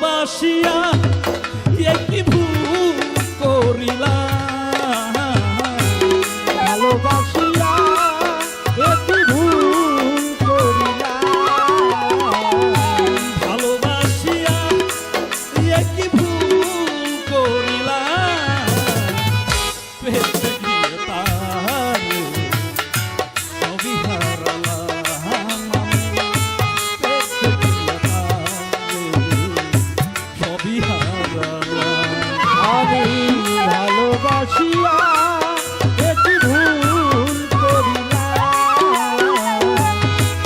ভালোবাসিয়া একটি ভুল করিলাম, ভালোবাসিয়া একটি ভুল করিলাম, ভালোবাসিয়া একটি ভুল করিলাম, পেতে গিয়ে তারে সবই হারালাম, পেতে গিয়ে তারে সবই হারালাম। আমি ভালোবাসিয়া একটি ভুল করিলাম,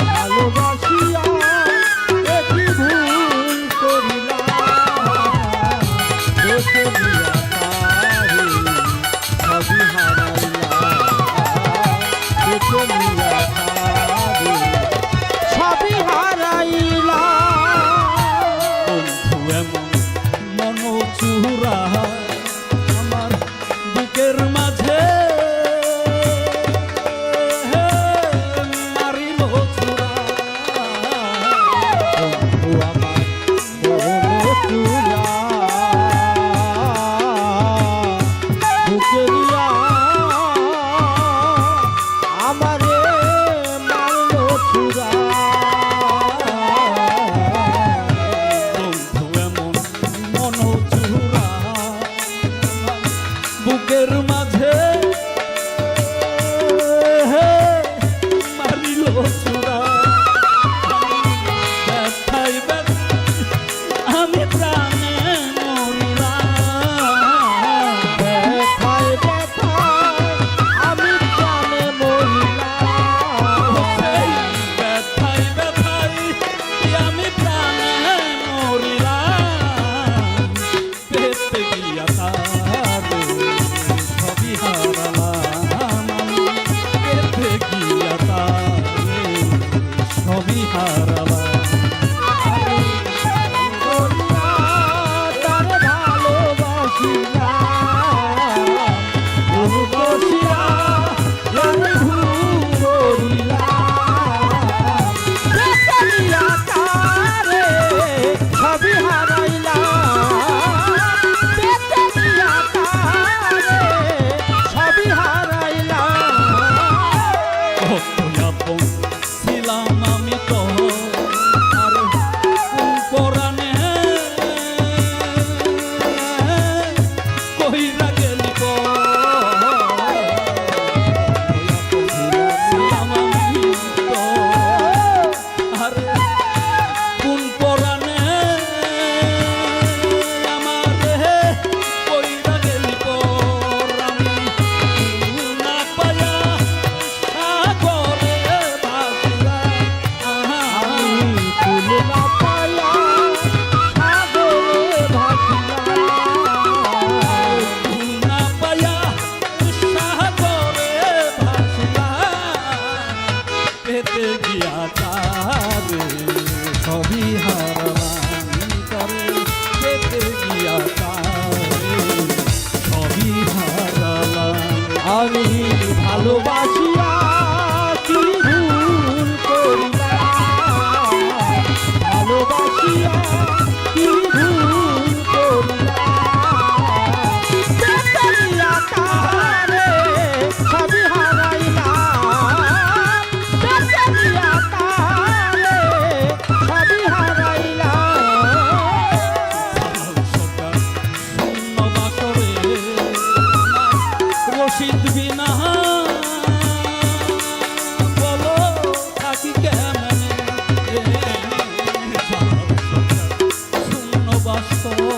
ভালোবাসিয়া একটি ভুল করিলাম, দেখে দিয়া তারে সবই হারাইলাম, দেখে দিয়া তারে সবই হারাইলাম। বন্ধু এমন মনচুরা আমার বুকের মাঝে মারিল ছুরা, বন্ধু আমার মনচুরা বুকে দিয়া আমারে মারলো ছুরা। বন্ধু এমন মনচুরা আমার বুকের মাঝে মারিল ছুরা, ব্যথায় ব্যথায় আমি প্রাণে মরিলাম, ব্যথায় ব্যথায় আমি প্রাণে মরিলাম, সেই ব্যথায় ব্যথায় আমি প্রাণে মরিলাম, পেতে গিয়া তারে সবই হারালাম, পেতে গিয়া তারে সবই হারালাম। তারে ভালোবাসিলাম, ভালোবাসিয়া আমি ভুল করিলাম, দেখে দিয়া তারে সবই হারাইলাম, দেখে দিয়া তারে সবই হারাইলাম। আপন ছিলাম আমি তো আর কোন পরাণে কইরা গেলি ছিলাম আমি তো আর কোন পরাণে আমারে কইরা গেলি আমি না পায়া সাগরে ভাসিলাম, আমি ফুল না পায়া সাগরে ভাসিলাম, না পায়া সাগরে ভাসিলাম, পেতে গিয়া তারে সবই হারালাম, তারে পেতে গিয়া তারে সবই হারালাম। আমি ভালোবাসিয়া কি ভুল করিলাম, ভালোবাসিয়া কি ভুল করিলাম, দেখে দিয়া তারে সবই হারাইলাম, দেখে দিয়া তারে সবই হারাইলাম। শূন্য বাসরে রশিদ বিনা বলো থাকি কেমনে, শূন্য বাসরে